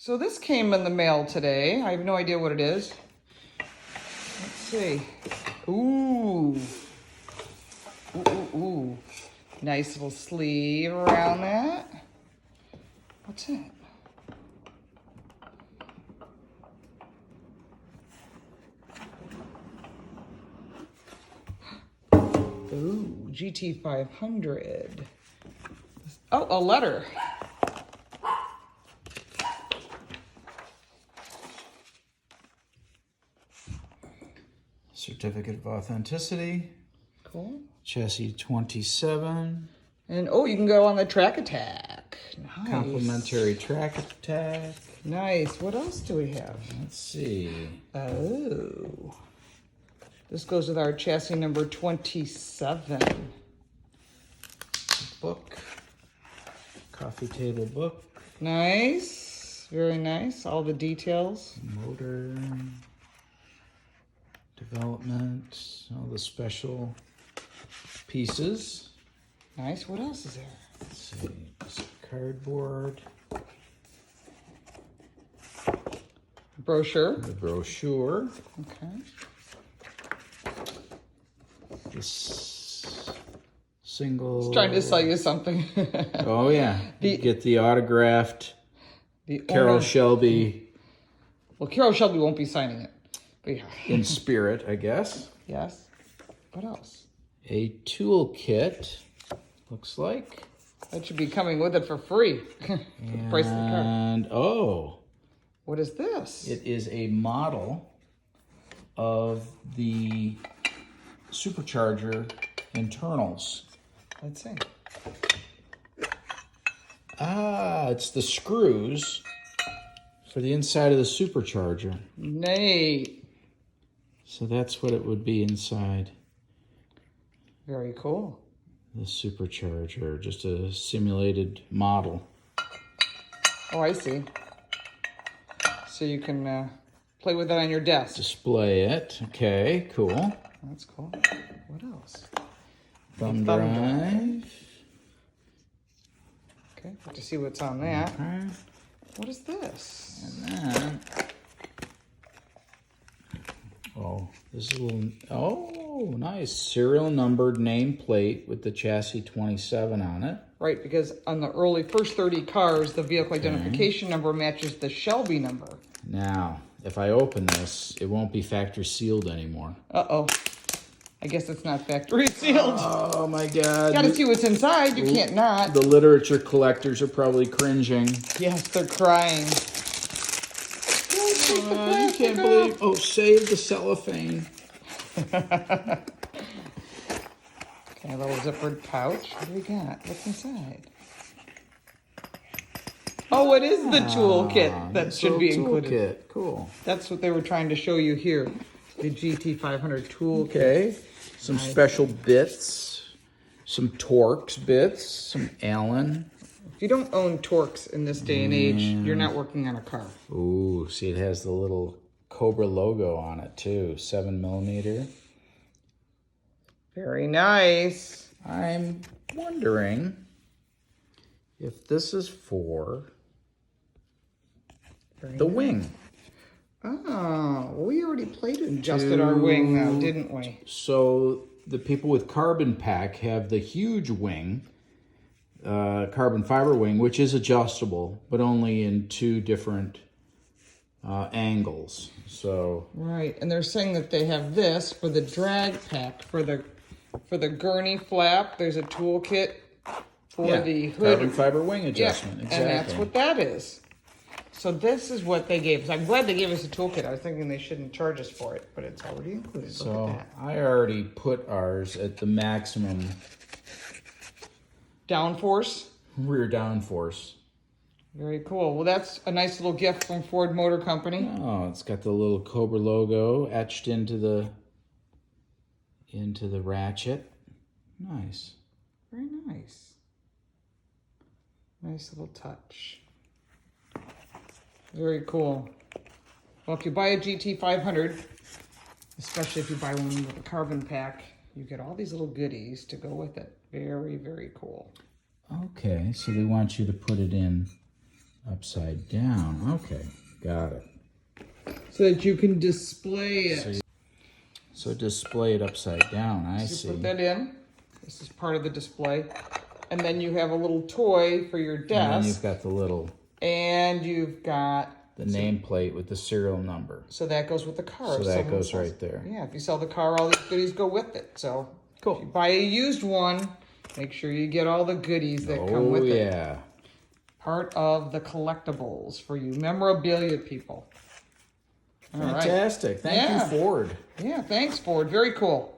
So this came in the mail today. I have no idea what it is. Let's see. Ooh. Ooh, ooh, ooh. Nice little sleeve around that. What's it? Ooh, GT500. Oh, a letter. Certificate of authenticity. Cool. Chassis 27. And oh, you can go on the track attack. Nice. Complimentary track attack. Nice. What else do we have? Let's see. Oh. This goes with our chassis number 27. Book. Coffee table book. Nice. Very nice. All the details. Motor. Development. All the special pieces. Nice. What else is there? Let's see. Some cardboard. Brochure. The brochure. Okay. This single. It's trying to sell you something. Oh yeah. You get the autographed Carroll Shelby. Well, Carroll Shelby won't be signing it. But yeah. In spirit, I guess. Yes. What else? A tool kit. Looks like. That should be coming with it for free. The price of the car. And oh. What is this? It is a model of the supercharger internals. Let's see. Ah, it's the screws for the inside of the supercharger. Nate. So that's what it would be inside Very cool. the supercharger. Just a simulated model. Oh, I see. So you can play with it on your desk. Display it. Okay, cool. That's cool. What else? Thumb drive. Okay, get to see what's on that. Okay. What is this? And then, oh, this is a little, oh, nice. Serial numbered nameplate with the chassis 27 on it. Right, because on the early first 30 cars, the vehicle identification number matches the Shelby number. Now, if I open this, it won't be factory sealed anymore. Uh-oh. I guess it's not factory sealed. Oh my God. Gotta see what's inside. You can't not. The literature collectors are probably cringing. Yes, they're crying. You can't believe, oh, save the cellophane. Okay, a little zippered pouch. What do we got? What's inside? Oh, it is the toolkit that should be included. Toolkit, cool. That's what they were trying to show you here. The GT500 toolkit. Okay, some special bits, some Torx bits, some Allen. If you don't own Torx in this day and age, you're not working on a car. Ooh, see, it has the little Cobra logo on it too, 7mm. Very nice. I'm wondering if this is for the wing. Oh, well, we already played and adjusted our wing though, didn't we? So the people with Carbon Pack have the huge wing, carbon fiber wing, which is adjustable, but only in two different angles. So right, and they're saying that they have this for the drag pack, for the gurney flap. There's a toolkit for the hood. Carbon fiber wing adjustment. Yeah, exactly. and that's what that is. So this is what they gave us. I'm glad they gave us a toolkit. I was thinking they shouldn't charge us for it, but it's already included. Look So at that. I already put ours at the maximum Downforce. rear downforce. Very cool. Well, that's a nice little gift from Ford Motor Company. Oh, it's got the little Cobra logo etched into the ratchet. Nice. Very nice. Nice little touch. Very cool. Well, if you buy a GT500, especially if you buy one with a carbon pack, you get all these little goodies to go with it. Very, very cool. Okay, so they want you to put it in Upside down. Okay, got it. So that you can display it. So display it upside down. I see. Put that in. This is part of the display. And then you have a little toy for your desk. And then you've got the little... And you've got... the nameplate with the serial number. So that goes with the car. So that goes right there. Yeah, if you sell the car, all these goodies go with it. So cool. If you buy a used one, make sure you get all the goodies that come with it. Oh, yeah. Part of the collectibles for you memorabilia people. Fantastic. Thank you, Ford. Yeah, thanks, Ford. Very cool.